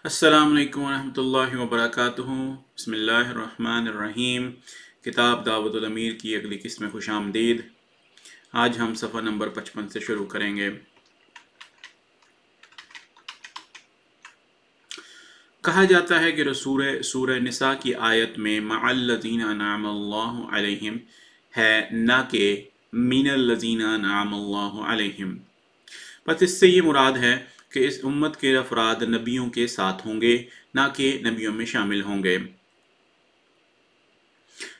السلام علیکم ورحمۃ اللہ وبرکاتہ۔ بسم اللہ الرحمن الرحیم۔ کتاب دعوت الامیر کی اگلی قسم خوش آمدید۔ آج ہم صفحہ نمبر 55 سے شروع کریں گے۔ کہا جاتا ہے کہ سورہ نساء کی آیت میں مع الذین انعم اللہ علیہم ہے، نہ کہ من الذین انعم اللہ علیہم۔ پس اس سے یہ مراد ہے کہ اس امت کے افراد نبیوں کے ساتھ ہوں گے، نہ کہ نبیوں میں شامل ہوں گے۔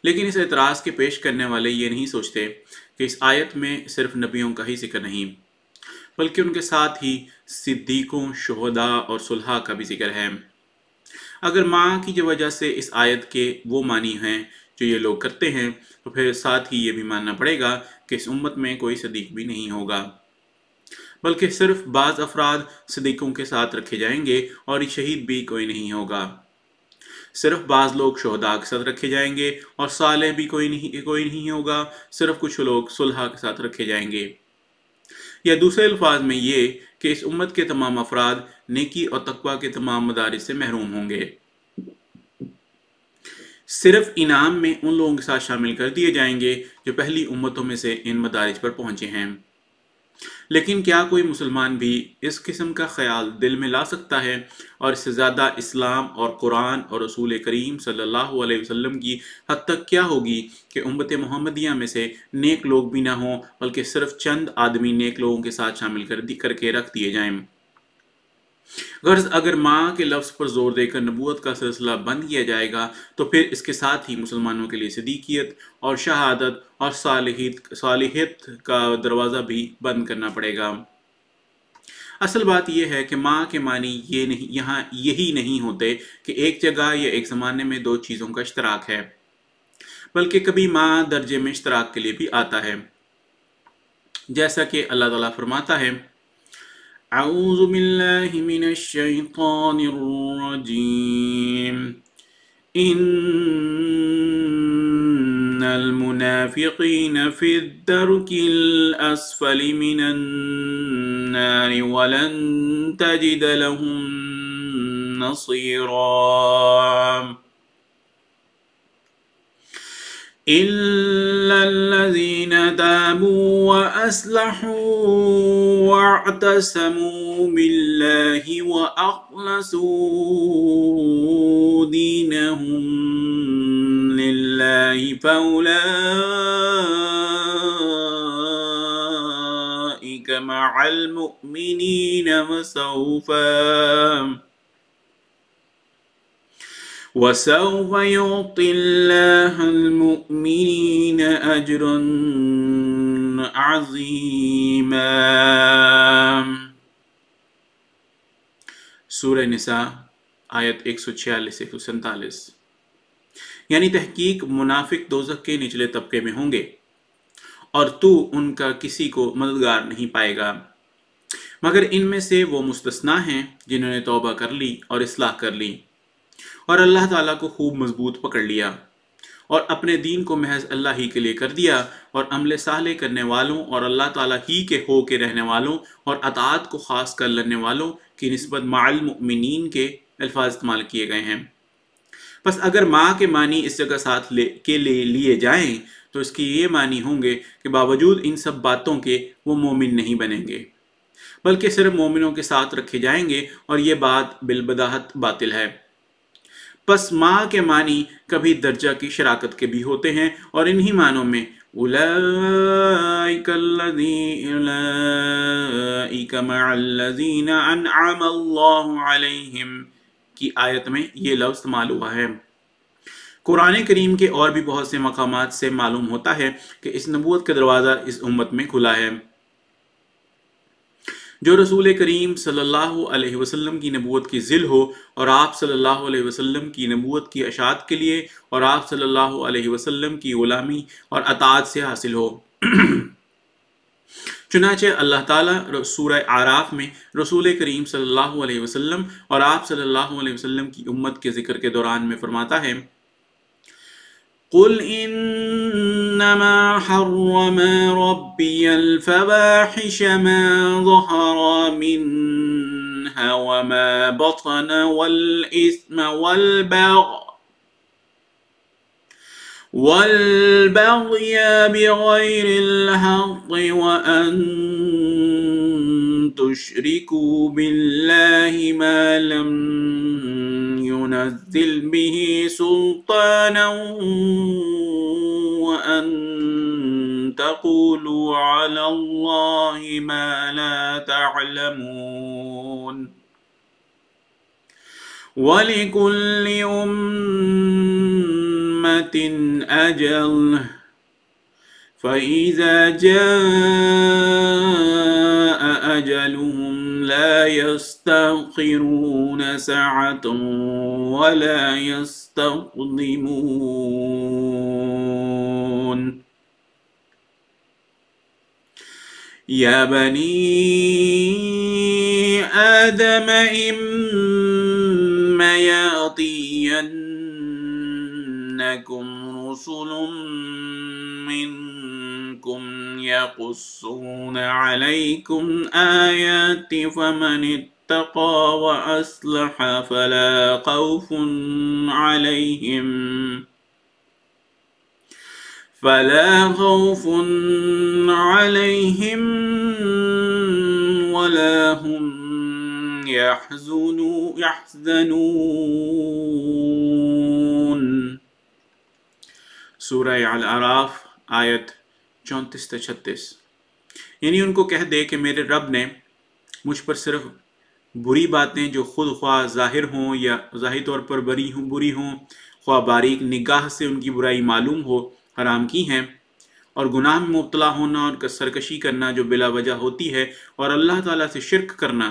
لیکن اس اعتراض کے پیش کرنے والے یہ نہیں سوچتے کہ اس آیت میں صرف نبیوں کا ہی ذکر نہیں، بلکہ ان کے ساتھ ہی صدیقوں، شہداء اور صلحاء کا بھی ذکر ہے۔ اگر ماں کی وجہ سے اس آیت کے وہ معنی ہیں جو یہ لوگ کرتے ہیں، تو پھر ساتھ ہی یہ بھی ماننا پڑے گا کہ اس امت میں کوئی صدیق بھی نہیں ہوگا، بلکہ صرف بعض افراد صدیقوں کے ساتھ رکھے جائیں گے اور شہید بھی کوئی نہیں ہوگا۔ صرف بعض لوگ شہداء کے ساتھ رکھے جائیں گے اور صالح بھی کوئی نہیں ہوگا، صرف کچھ لوگ صلحاء کے ساتھ رکھے جائیں گے۔ یا دوسرے الفاظ میں یہ کہ اس امت کے تمام افراد نیکی اور تقوی کے تمام مدارج سے محروم ہوں گے، صرف انعام میں ان لوگوں کے ساتھ شامل کر دیے جائیں گے جو پہلی امتوں میں سے ان مدارج پر پہنچے ہیں۔ لیکن کیا کوئی مسلمان بھی اس قسم کا خیال دل میں لا سکتا ہے؟ اور اس سے زیادہ اسلام اور قرآن اور رسول کریم صلی اللہ علیہ وسلم کی حد تک کیا ہوگی کہ امت محمدیہ میں سے نیک لوگ بھی نہ ہوں، بلکہ صرف چند آدمی نیک لوگوں کے ساتھ شامل کر کے رکھ دیے جائیں۔ غرض اگر ماں کے لفظ پر زور دے کر نبوت کا سلسلہ بند کیا جائے گا، تو پھر اس کے ساتھ ہی مسلمانوں کے لیے صدیقیت اور شہادت اور صالحیت کا دروازہ بھی بند کرنا پڑے گا۔ اصل بات یہ ہے کہ ماں کے معنی یہاں یہی نہیں ہوتے کہ ایک جگہ یا ایک زمانے میں دو چیزوں کا اشتراک ہے، بلکہ کبھی ماں درجے میں اشتراک کے لیے بھی آتا ہے، جیسا کہ اللہ تعالیٰ فرماتا ہے اعوذ باللہ من الشیطان الرجیم ان المنافقین فی الدرک الاسفل من النار ولن تجد لهم نصیرا إِلَّا الَّذِينَ تَابُوا وَأَصْلَحُوا وَاعْتَصَمُوا بِاللَّهِ وَأَخْلَصُوا دِينَهُمْ لِلَّهِ فَأُولَئِكَ مَعَ الْمُؤْمِنِينَ وَسَوْفَ يُعْطِي اللَّهُ الْمُؤْمِنِينَ أَجْرًا عَظِيمًا۔ سورہ نساء آیت 146-147۔ یعنی تحقیق منافق دوزخ کے نچلے طبقے میں ہوں گے اور تو ان کا کسی کو مددگار نہیں پائے گا، مگر ان میں سے وہ مستثنا ہیں جنہوں نے توبہ کر لی اور اصلاح کر لی اور اللہ تعالیٰ کو خوب مضبوط پکڑ لیا اور اپنے دین کو محض اللہ ہی کے لیے کر دیا، اور عمل صالح کرنے والوں اور اللہ تعالیٰ ہی کے ہو کے رہنے والوں اور اطاعت کو خاص کر لینے والوں کی نسبت مع المؤمنین کے الفاظ استعمال کیے گئے ہیں۔ پس اگر ماں کے معنی اس جگہ ساتھ لیے جائیں تو اس کی یہ معنی ہوں گے کہ باوجود ان سب باتوں کے وہ مومن نہیں بنیں گے، بلکہ صرف مومنوں کے ساتھ رکھے جائیں گے، اور یہ بات بالبداہت باطل ہے۔ پس ماں کے معنی کبھی درجہ کی شراکت کے بھی ہوتے ہیں، اور انہی معنوں میں اولئک مع الذین انعم اللہ علیہم کی آیت میں یہ لفظ استعمال ہوا ہے۔ قرآن کریم کے اور بھی بہت سے مقامات سے معلوم ہوتا ہے کہ اس نبوت کا دروازہ اس امت میں کھلا ہے۔ جو رسول کریم صلی اللہ علیہ وسلم کی نبوت کی ذل ہو اور آپ صلی اللہ علیہ وسلم کی نبوت کی اشاعت کے لیے اور آپ صلی اللہ علیہ وسلم کی غلامی اور اطاعت سے حاصل ہو۔ چنانچہ اللہ تعالیٰ سورہ اعراف میں رسول کریم صلی اللہ علیہ وسلم اور آپ صلی اللہ علیہ وسلم کی امت کے ذکر کے دوران میں فرماتا ہے قل انما حرم ربي الفواحش ما ظهر منها منها وما بطن والإثم والبغي بغير الحق وأن تشركوا بالله ما لم ينزل به سلطانا وأن تقولوا على الله ما لا تعلمون وَلِكُلِّ أُمَّةٍ أَجَلٌ فَإِذَا جَاءَ أَجَلُهُمْ لَا يَسْتَأْخِرُونَ سَاعَةً وَلَا يَسْتَقْدِمُونَ يَا بَنِي آدَمَ إِمَّا يَأْتِيَنَّكُمْ رُسُلٌ مِّنكُمْ يَقُصُّونَ عَلَيْكُمْ آيَاتِي فَمَنِ اتَّقَى وَأَصْلَحَ فَلَا خوف عليهم ولا هم يحزنون سورہ الاعراف آیت 34-36۔ یعنی ان کو کہہ دے کہ میرے رب نے مجھ پر صرف بری باتیں جو خود خواہ ظاہر ہوں یا ظاہری طور پر بری ہوں، خواہ باریک نگاہ سے ان کی برائی معلوم ہو، حرام کی ہیں، اور گناہ میں مبتلا ہونا اور سرکشی کرنا جو بلا وجہ ہوتی ہے، اور اللہ تعالیٰ سے شرک کرنا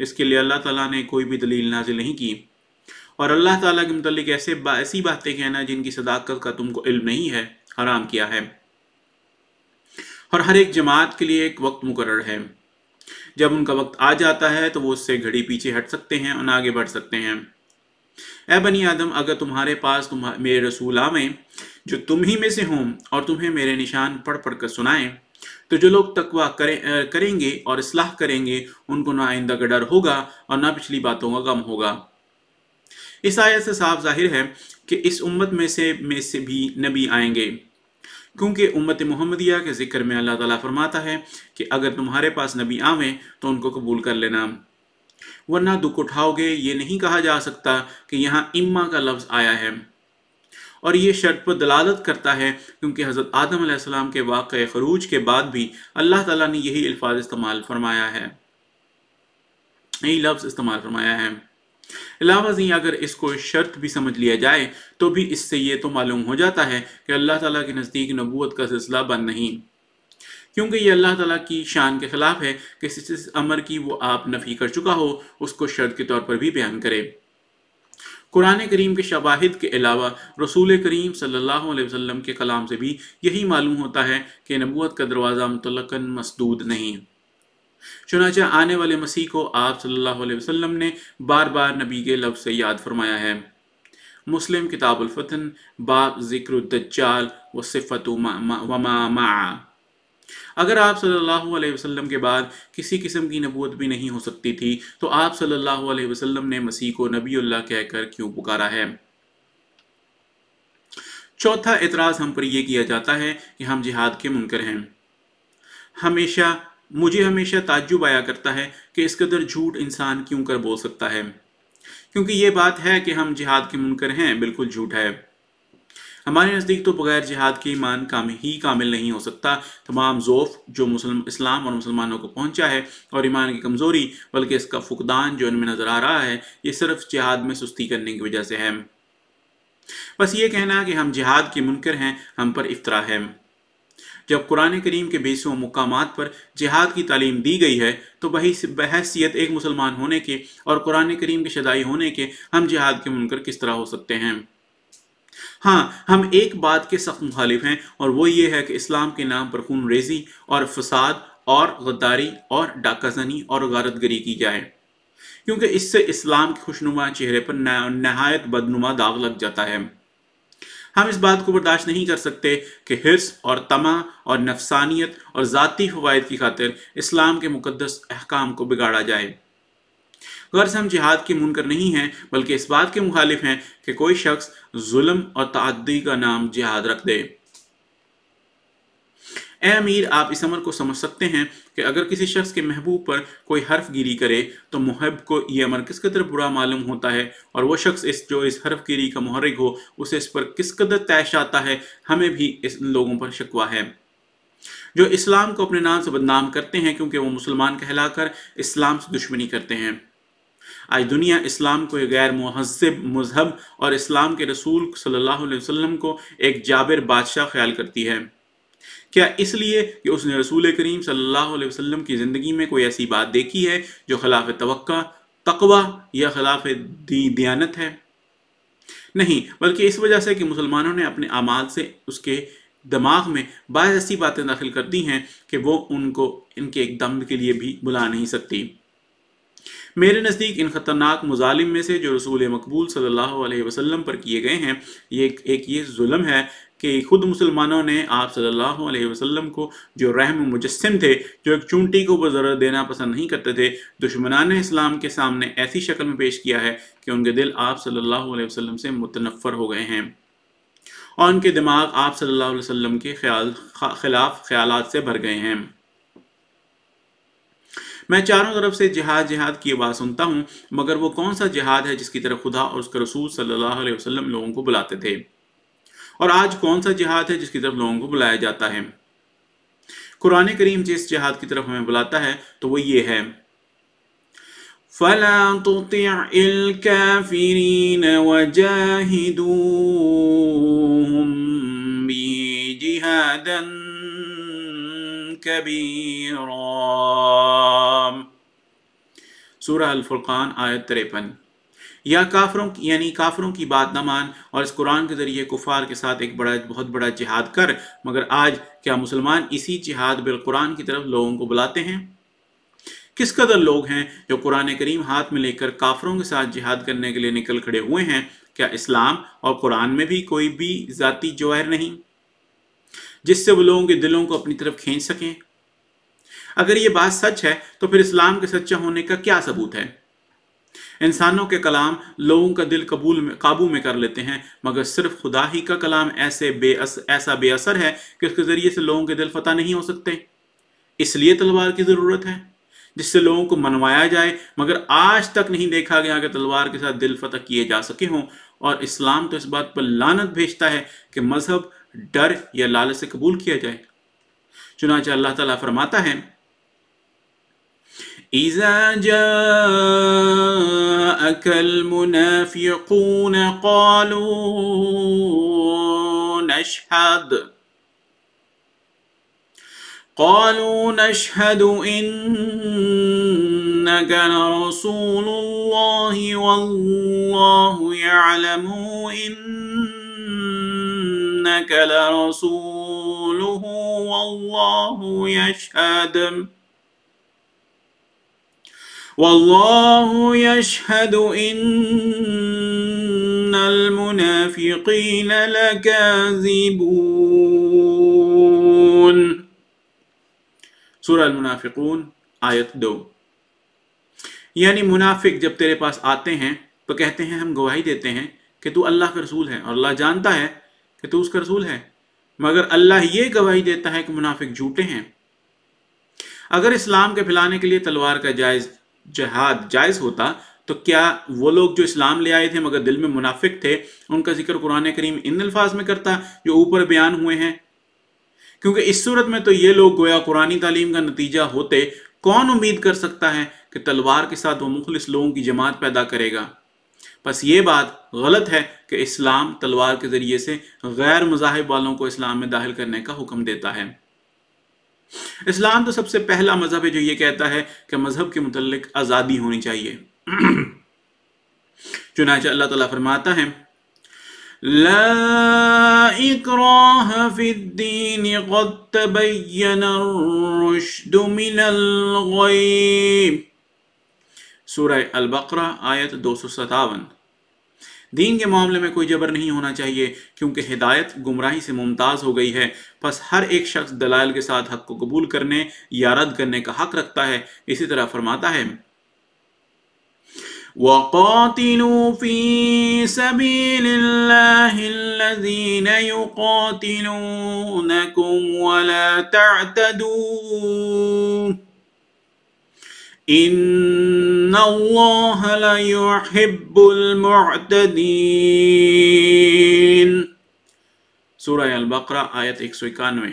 جس کے لیے اللہ تعالیٰ نے کوئی بھی دلیل نازل نہیں کی، اور اللہ تعالیٰ کے متعلق ایسی باتیں کہنا جن کی صداقت کا تم کو علم نہیں ہے، حرام کیا ہے۔ اور ہر ایک جماعت کے لیے ایک وقت مقرر ہے، جب ان کا وقت آ جاتا ہے تو وہ اس سے گھڑی پیچھے ہٹ سکتے ہیں اور آگے بڑھ سکتے ہیں۔ اے بنی آدم، اگر تمہارے پاس میرے رسول آویں جو تم ہی میں سے ہوں اور تمہیں میرے نشان پڑھ پڑھ کر سنائیں، تو جو لوگ تقویٰ کریں گے اور اصلاح کریں گے ان کو نہ آئندہ کا ڈر ہوگا اور نہ پچھلی باتوں کا غم ہوگا۔ اس آیت سے صاف ظاہر ہے کہ اس امت میں سے بھی نبی آئیں گے، کیونکہ امت محمدیہ کے ذکر میں اللہ تعالیٰ فرماتا ہے کہ اگر تمہارے پاس نبی آویں تو ان کو قبول کر لینا، ورنہ دکھ اٹھاؤ گے۔ یہ نہیں کہا جا سکتا کہ یہاں اما کا لفظ آیا ہے، اور یہ شرط پر دلالت کرتا ہے کیونکہ حضرت آدم علیہ السلام کے واقع خروج کے بعد بھی اللہ تعالیٰ نے یہی الفاظ استعمال فرمایا ہے، یہی لفظ استعمال فرمایا ہے۔ علاوہ ازیں اگر اس کو شرط بھی سمجھ لیا جائے تو بھی اس سے یہ تو معلوم ہو جاتا ہے کہ اللہ تعالیٰ کے نزدیک نبوت کا سلسلہ بند نہیں، کیونکہ یہ اللہ تعالیٰ کی شان کے خلاف ہے کہ جس امر کی وہ آپ نفی کر چکا ہو اس کو شرط کے طور پر بھی بیان کرے۔ قرآن کریم کے شواہد کے علاوہ رسول کریم صلی اللہ علیہ وسلم کے کلام سے بھی یہی معلوم ہوتا ہے کہ نبوت کا دروازہ مطلقاً مسدود نہیں۔ چنانچہ آنے والے مسیح کو آپ صلی اللہ علیہ وسلم نے بار بار نبی کے لفظ سے یاد فرمایا ہے۔ مسلم کتاب الفتن باب ذکر الدجال وصفت وما معا۔ اگر آپ صلی اللہ علیہ وسلم کے بعد کسی قسم کی نبوت بھی نہیں ہو سکتی تھی تو آپ صلی اللہ علیہ وسلم نے مسیح کو نبی اللہ کہہ کر کیوں پکارا ہے؟ چوتھا اعتراض ہم پر یہ کیا جاتا ہے کہ ہم جہاد کے منکر ہیں۔ مجھے ہمیشہ تعجب آیا کرتا ہے کہ اس قدر جھوٹ انسان کیوں کر بول سکتا ہے، کیونکہ یہ بات ہے کہ ہم جہاد کے منکر ہیں بالکل جھوٹ ہے۔ ہمارے نزدیک تو بغیر جہاد کے ایمان کامل نہیں ہو سکتا۔ تمام ضعف جو اسلام اور مسلمانوں کو پہنچا ہے اور ایمان کی کمزوری بلکہ اس کا فقدان جو ان میں نظر آ رہا ہے، یہ صرف جہاد میں سستی کرنے کی وجہ سے ہے۔ بس یہ کہنا کہ ہم جہاد کے منکر ہیں ہم پر افترا ہے۔ جب قرآن کریم کے بیسوں مقامات پر جہاد کی تعلیم دی گئی ہے تو بحیثیت ایک مسلمان ہونے کے اور قرآن کریم کے شدائی ہونے کے ہم جہاد کے منکر کس طرح ہو سکتے ہیں؟ ہاں، ہم ایک بات کے سخت مخالف ہیں اور وہ یہ ہے کہ اسلام کے نام پر خون ریزی اور فساد اور غداری اور ڈاکہ زنی اور غارت گری کی جائے، کیونکہ اس سے اسلام کے خوشنما چہرے پر نہایت بدنما داغ لگ جاتا ہے۔ ہم اس بات کو برداشت نہیں کر سکتے کہ حرص اور طمع اور نفسانیت اور ذاتی فوائد کی خاطر اسلام کے مقدس احکام کو بگاڑا جائے۔ غرض ہم جہاد کے منکر نہیں ہیں بلکہ اس بات کے مخالف ہیں کہ کوئی شخص ظلم اور تعدی کا نام جہاد رکھ دے۔ اے امیر، آپ اس امر کو سمجھ سکتے ہیں کہ اگر کسی شخص کے محبوب پر کوئی حرف گیری کرے تو محب کو یہ امر کس قدر برا معلوم ہوتا ہے، اور وہ شخص جو اس حرف گیری کا محرک ہو اسے اس پر کس قدر طیش آتا ہے۔ ہمیں بھی اس لوگوں پر شکوہ ہے جو اسلام کو اپنے نام سے بدنام کرتے ہیں کیونکہ وہ مسلمان کہلا کر اسلام سے دشمنی کرتے ہیں۔ آج دنیا اسلام کو ایک غیر مہذب مذہب اور اسلام کے رسول صلی اللہ علیہ وسلم کو ایک جابر بادشاہ خیال کرتی ہے۔ کیا اس لیے کہ اس نے رسول کریم صلی اللہ علیہ وسلم کی زندگی میں کوئی ایسی بات دیکھی ہے جو خلاف توقع، تقوی یا خلاف دیانت ہے؟ نہیں، بلکہ اس وجہ سے کہ مسلمانوں نے اپنے اعمال سے اس کے دماغ میں بعض ایسی باتیں داخل کر دی ہیں کہ وہ ان کے ایک دم کے لیے بھی بلا نہیں سکتی۔ میرے نزدیک ان خطرناک مظالم میں سے جو رسول مقبول صلی اللہ علیہ وسلم پر کیے گئے ہیں، یہ ظلم ہے کہ خود مسلمانوں نے آپ صلی اللہ علیہ وسلم کو جو رحم مجسم تھے، جو ایک چونٹی کو ضرر دینا پسند نہیں کرتے تھے، دشمنان اسلام کے سامنے ایسی شکل میں پیش کیا ہے کہ ان کے دل آپ صلی اللہ علیہ وسلم سے متنفر ہو گئے ہیں اور ان کے دماغ آپ صلی اللہ علیہ وسلم کے خلاف خیالات سے بھر گئے ہیں۔ میں چاروں طرف سے جہاد کی آواز سنتا ہوں، مگر وہ کون سا جہاد ہے جس کی طرف خدا اور اس کے رسول صلی اللہ علیہ وسلم لوگوں کو بلاتے تھے؟ اور آج کون سا جہاد ہے جس کی طرف لوگوں کو بلایا جاتا ہے؟ قرآن کریم جس جہاد کی طرف ہمیں بلاتا ہے تو وہ یہ ہے، فَلَا تُطِعِ الْكَافِرِينَ وَجَاهِدُوهُمْ بِهِ جِهَادًا كَبِيرًا۔ سورہ الفرقان آیت 53۔ یا کافروں کی بات نہ مان اور اس قرآن کے ذریعے کفار کے ساتھ ایک بہت بڑا جہاد کر، مگر آج کیا مسلمان اسی جہاد بالقرآن کی طرف لوگوں کو بلاتے ہیں؟ کس قدر لوگ ہیں جو قرآن کریم ہاتھ میں لے کر کافروں کے ساتھ جہاد کرنے کے لیے نکل کھڑے ہوئے ہیں؟ کیا اسلام اور قرآن میں بھی کوئی بھی ذاتی جوہر نہیں جس سے وہ لوگوں کے دلوں کو اپنی طرف کھینچ سکیں؟ اگر یہ بات سچ ہے تو پھر اسلام کے سچا ہونے کا کیا ثبوت ہے؟ انسانوں کے کلام لوگوں کا دل قابو میں کر لیتے ہیں، مگر صرف خدا ہی کا کلام ایسا بے اثر ہے کہ اس کے ذریعے سے لوگوں کے دل فتح نہیں ہو سکتے۔ اس لیے تلوار کی ضرورت ہے جس سے لوگوں کو منوایا جائے، مگر آج تک نہیں دیکھا گیا کہ تلوار کے ساتھ دل فتح کیے جا سکے ہوں، اور اسلام تو اس بات پر لعنت بھیجتا ہے کہ مذہب ڈر یا لالچ سے قبول کیا جائے۔ چنانچہ اللہ تعالیٰ فرماتا ہے، إِذَا جَاءَكَ الْمُنَافِقُونَ قالوا نشهد إنك لرسول الله والله يعلم إنك لرسوله والله يشهد إن المنافقين لكاذبون۔ سورہ المنافقون آیت 2۔ یعنی منافق جب تیرے پاس آتے ہیں تو کہتے ہیں ہم گواہی دیتے ہیں کہ تو اللہ کا رسول ہے، اور اللہ جانتا ہے کہ تو اس کا رسول ہے، مگر اللہ یہ گواہی دیتا ہے کہ منافق جھوٹے ہیں۔ اگر اسلام کے پھیلانے کے لیے تلوار کا جہاد جائز ہوتا تو کیا وہ لوگ جو اسلام لے آئے تھے مگر دل میں منافق تھے، ان کا ذکر قرآن کریم ان الفاظ میں کرتا جو اوپر بیان ہوئے ہیں؟ کیونکہ اس صورت میں تو یہ لوگ گویا قرآنی تعلیم کا نتیجہ ہوتے۔ کون امید کر سکتا ہے کہ تلوار کے ساتھ وہ مخلص لوگوں کی جماعت پیدا کرے گا؟ بس یہ بات غلط ہے کہ اسلام تلوار کے ذریعے سے غیر مذاہب والوں کو اسلام میں داخل کرنے کا حکم دیتا ہے۔ اسلام تو سب سے پہلا مذہب ہے جو یہ کہتا ہے کہ مذہب کے متعلق آزادی ہونی چاہیے۔ چنانچہ اللہ تعالیٰ فرماتا ہے، لا اکراہ فی الدین قد تبین الرشد من الغی۔ سورہ البقرہ آیت 257۔ دین کے معاملے میں کوئی جبر نہیں ہونا چاہیے کیونکہ ہدایت گمراہی سے ممتاز ہو گئی ہے، پس ہر ایک شخص دلائل کے ساتھ حق کو قبول کرنے یا رد کرنے کا حق رکھتا ہے۔ اسی طرح فرماتا ہے، وَقَاتِلُوا فِي سَبِيلِ اللَّهِ الَّذِينَ يُقَاتِلُونَكُمْ وَلَا تَعْتَدُوا إِنَّ اللَّهَ لَا يُحِبُّ الْمُعْتَدِينَ۔ سورہ البقرہ آیت 191۔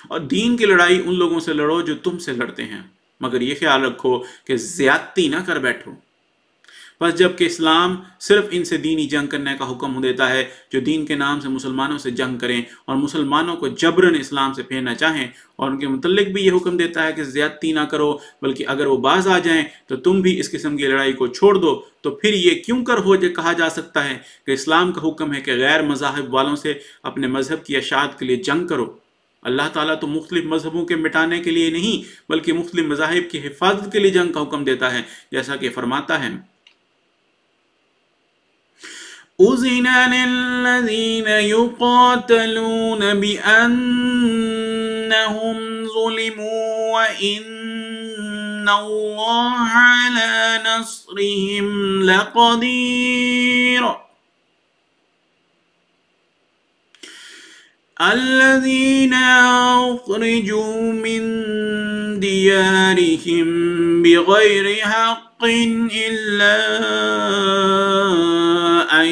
اور دین کی لڑائی ان لوگوں سے لڑو جو تم سے لڑتے ہیں، مگر یہ خیال رکھو کہ زیادتی نہ کر بیٹھو۔ بس جب کہ اسلام صرف ان سے دینی جنگ کرنے کا حکم دیتا ہے جو دین کے نام سے مسلمانوں سے جنگ کریں اور مسلمانوں کو جبراً اسلام سے پھیرنا چاہیں، اور ان کے متعلق بھی یہ حکم دیتا ہے کہ زیادتی نہ کرو، بلکہ اگر وہ باز آ جائیں تو تم بھی اس قسم کی لڑائی کو چھوڑ دو، تو پھر یہ کیوں کر کہا جا سکتا ہے کہ اسلام کا حکم ہے کہ غیر مذاہب والوں سے اپنے مذہب کی اشاعت کے لیے جنگ کرو۔ اللہ تعالیٰ تو مختلف مذہبوں کے مٹانے کے لیے نہیں بلکہ مختلف مذاہب کی حفاظت کے لیے جنگ کا حکم دیتا ہے، جیسا کہ فرماتا ہے أُذِنَ لِلَّذِينَ يُقَاتَلُونَ بِأَنَّهُمْ ظُلِمُوا وَإِنَّ اللَّهَ عَلَى نَصْرِهِمْ لَقَدِيرٌ الَّذِينَ أُخْرِجُوا مِنْ دِيَارِهِمْ بِغَيْرِ حَقٍّ إِلَّا أَنْ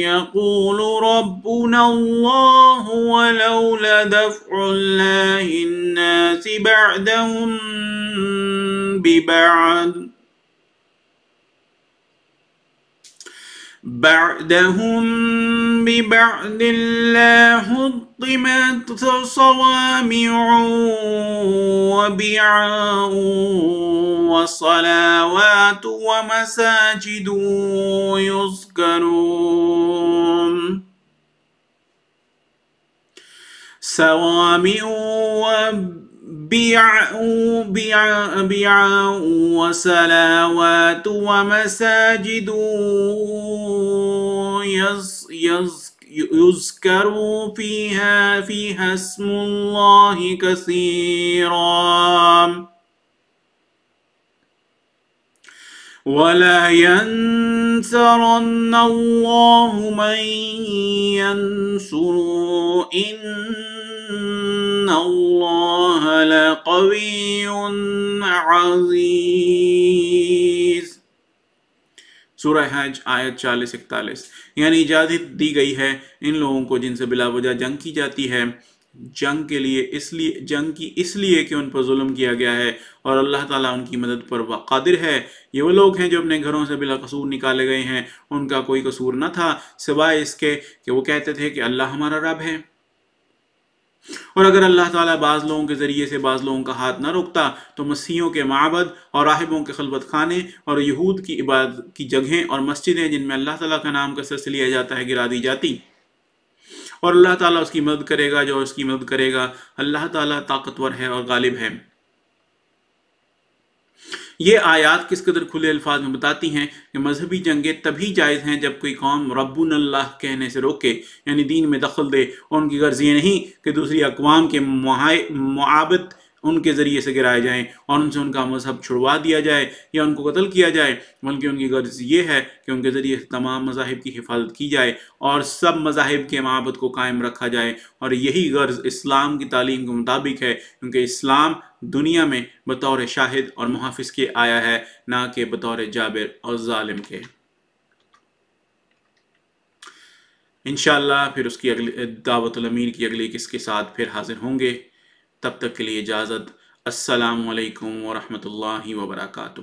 يَقُولُوا رَبُّنَا اللَّهُ وَلَوْلَا دَفْعُ اللَّهِ النَّاسِ بعدهم ببعد لهدمت صوامع وبيع وصلوات ومساجد صوامع وبيع وصلوات ومساجد يذكر فيها اسم الله كثيرا ولا ينصرن الله من ينصره إن الله لقوي عزيز۔ سورہ حج آیت 40-41۔ یعنی اجازت دی گئی ہے ان لوگوں کو جن سے بلا وجہ جنگ کی جاتی ہے، جنگ کی اس لیے کہ ان پر ظلم کیا گیا ہے اور اللہ تعالیٰ ان کی مدد پر قادر ہے۔ یہ وہ لوگ ہیں جو اپنے گھروں سے بلا قصور نکالے گئے ہیں، ان کا کوئی قصور نہ تھا سوائے اس کے کہ وہ کہتے تھے کہ اللہ ہمارا رب ہے۔ اور اگر اللہ تعالیٰ بعض لوگوں کے ذریعے سے بعض لوگوں کا ہاتھ نہ روکتا تو مسیحیوں کے معبد اور راہبوں کے خلوت خانے اور یہود کی عبادت کی جگہیں اور مسجدیں جن میں اللہ تعالیٰ کا نام کثرت سے لیا جاتا ہے گرا دی جاتی، اور اللہ تعالیٰ اس کی مدد کرے گا جو اس کی مدد کرے گا۔ اللہ تعالیٰ طاقتور ہے اور غالب ہے۔ یہ آیات کس قدر کھلے الفاظ میں بتاتی ہیں کہ مذہبی جنگیں تبھی جائز ہیں جب کوئی قوم ربنا اللہ کہنے سے روکے، یعنی دین میں دخل دے، اور ان کی غرض یہ نہیں کہ دوسری اقوام کے معابد ان کے ذریعے سے گرائے جائیں اور ان سے ان کا مذہب چھڑوا دیا جائے یا ان کو قتل کیا جائے، بلکہ ان کی غرض یہ ہے کہ ان کے ذریعے سے تمام مذاہب کی حفاظت کی جائے اور سب مذاہب کے معابد کو قائم رکھا جائے، اور یہی غرض اسلام کی تعلیم کے مطابق ہے، کیونکہ اسلام دنیا میں بطور شاہد اور محافظ کے آیا ہے، نہ کہ بطور جابر اور ظالم کے۔ انشاءاللہ پھر اس کی دعوت الامیر کی اگلی قسط کے ساتھ پھر حاضر ہوں گے۔ تب تک کے لیے اجازت۔ السلام علیکم ورحمۃ اللہ وبرکاتہ۔